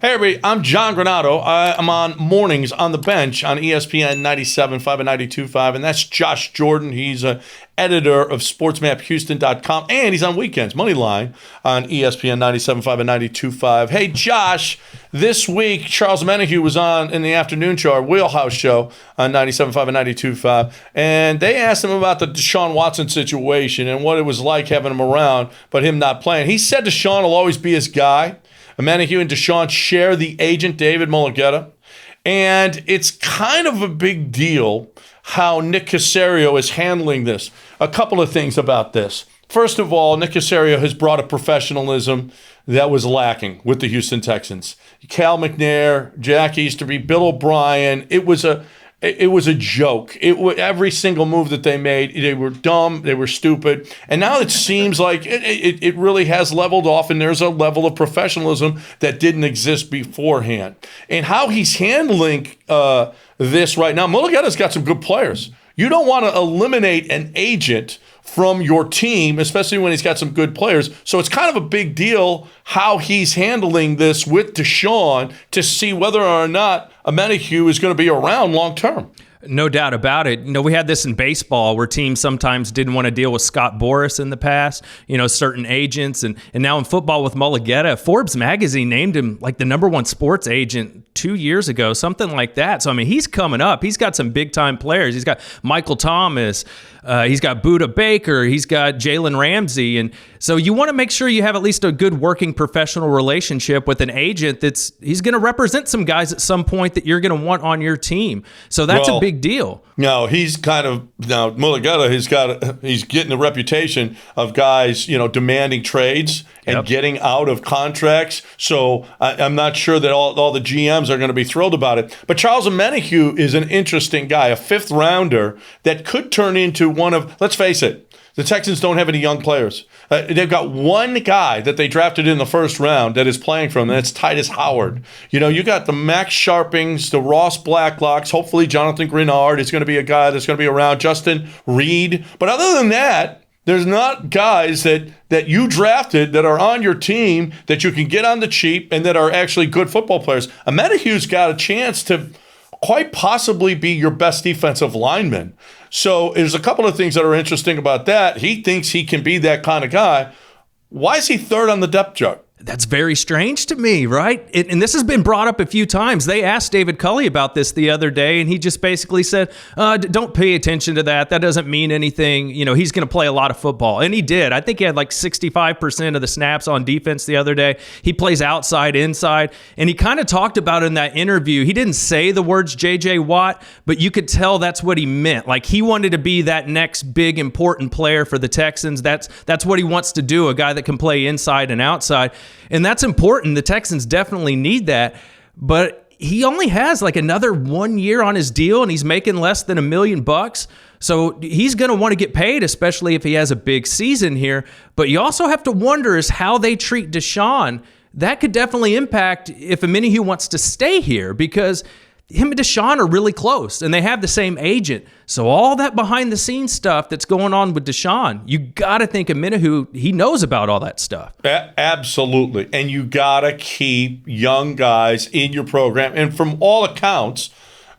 Hey everybody, I'm John Granato. I'm on mornings on the bench on ESPN 97.5 and 92.5, and that's Josh Jordan. He's an editor of SportsMapHouston.com, and he's on weekends, Moneyline, on ESPN 97.5 and 92.5. Hey Josh, this week Charles Omenihu was on in the afternoon show, our Wheelhouse show on 97.5 and 92.5, and they asked him about the Deshaun Watson situation and what it was like having him around, but him not playing. He said Deshaun will always be his guy. Omenihu and Deshaun share the agent, David Mulligetta. And it's kind of a big deal how Nick Caserio is handling this. A couple of things about this. First of all, Nick Caserio has brought a professionalism that was lacking with the Houston Texans. Cal McNair, Jack Easterby, Bill O'Brien. It was a joke. Every single move that they made, they were dumb, they were stupid. And now it seems like it really has leveled off, and there's a level of professionalism that didn't exist beforehand. And how he's handling this right now, Mulligetta's got some good players. You don't want to eliminate an agent from your team, especially when he's got some good players. So it's kind of a big deal how he's handling this with Deshaun to see whether or not Omenihu is going to be around long term. No doubt about it. You know, we had this in baseball where teams sometimes didn't want to deal with Scott Boras in the past, certain agents. And now in football with Mulligetta, Forbes magazine named him like the #1 sports agent 2 years ago, something like that. So, I mean, he's coming up. He's got some big-time players. He's got Michael Thomas. He's got Budda Baker. He's got Jalen Ramsey. And so you want to make sure you have at least a good working professional relationship with an agent he's going to represent some guys at some point that you're going to want on your team. So that's a big deal. No, Mulligetta, he's getting the reputation of guys, demanding trades and getting out of contracts. So I'm not sure that all the GMs are going to be thrilled about it. But Charles Omenihu is an interesting guy, a fifth rounder that could turn into one of, let's face it, the Texans don't have any young players. They've got one guy that they drafted in the first round that is playing for them, and that's Titus Howard. You got the Max Sharpings, the Ross Blacklocks. Hopefully Jonathan Granato is going to be a guy that's going to be around. Justin Reed. But other than that, there's not guys that you drafted that are on your team that you can get on the cheap and that are actually good football players. Omenihu's got a chance to quite possibly be your best defensive lineman. So there's a couple of things that are interesting about that. He thinks he can be that kind of guy. Why is he third on the depth chart? That's very strange to me, right? And this has been brought up a few times. They asked David Culley about this the other day, and he just basically said, don't pay attention to that. That doesn't mean anything. He's going to play a lot of football. And he did. I think he had like 65% of the snaps on defense the other day. He plays outside, inside. And he kind of talked about in that interview, he didn't say the words J.J. Watt, but you could tell that's what he meant. Like he wanted to be that next big, important player for the Texans. That's what he wants to do, a guy that can play inside and outside. And that's important. The Texans definitely need that. But he only has like another 1 year on his deal, and he's making less than $1 million. So he's going to want to get paid, especially if he has a big season here. But you also have to wonder is how they treat Deshaun. That could definitely impact if Omenihu wants to stay here, because him and Deshaun are really close, and they have the same agent. So all that behind-the-scenes stuff that's going on with Deshaun, you got to think Omenihu, he knows about all that stuff. Absolutely. And you got to keep young guys in your program. And from all accounts,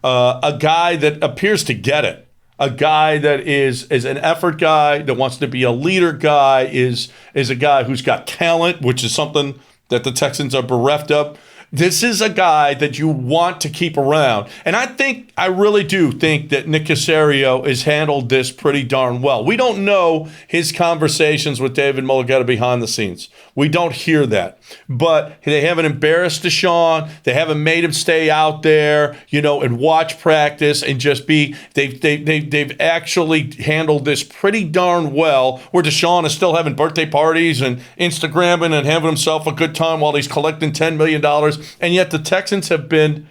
a guy that appears to get it, a guy that is an effort guy, that wants to be a leader guy, is a guy who's got talent, which is something that the Texans are bereft of. This is a guy that you want to keep around. And I really do think that Nick Caserio has handled this pretty darn well. We don't know his conversations with David Mulligetta behind the scenes. We don't hear that. But they haven't embarrassed Deshaun. They haven't made him stay out there, and watch practice and just be. They've actually handled this pretty darn well, where Deshaun is still having birthday parties and Instagramming and having himself a good time while he's collecting $10 million. And yet the Texans have been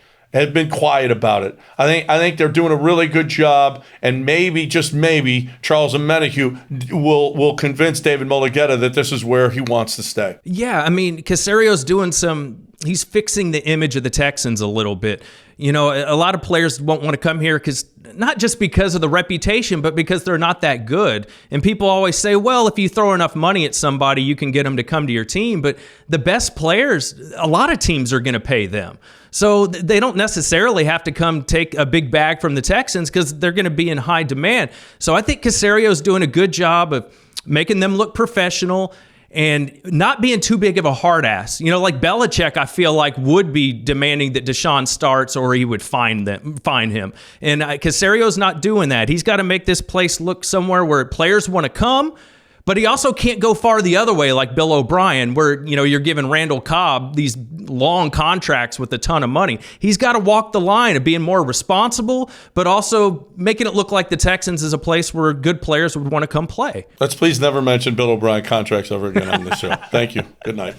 quiet about it. I think they're doing a really good job, and maybe, just maybe, Charles Omenihu will convince David Mulligetta that this is where he wants to stay. Yeah, I mean, Caserio's doing some he's fixing the image of the Texans a little bit. You know, a lot of players won't want to come here not just because of the reputation, but because they're not that good. And people always say, well, if you throw enough money at somebody, you can get them to come to your team. But the best players, a lot of teams are going to pay them. So they don't necessarily have to come take a big bag from the Texans because they're going to be in high demand. So I think Caserio's doing a good job of making them look professional and not being too big of a hard ass. You know, like Belichick, I feel like would be demanding that Deshaun starts or he would fine him. And Caserio's not doing that. He's got to make this place look somewhere where players want to come, but he also can't go far the other way like Bill O'Brien, where, you know, you're giving Randall Cobb these long contracts with a ton of money. He's got to walk the line of being more responsible, but also making it look like the Texans is a place where good players would want to come play. Let's please never mention Bill O'Brien contracts ever again on this show. Thank you. Good night.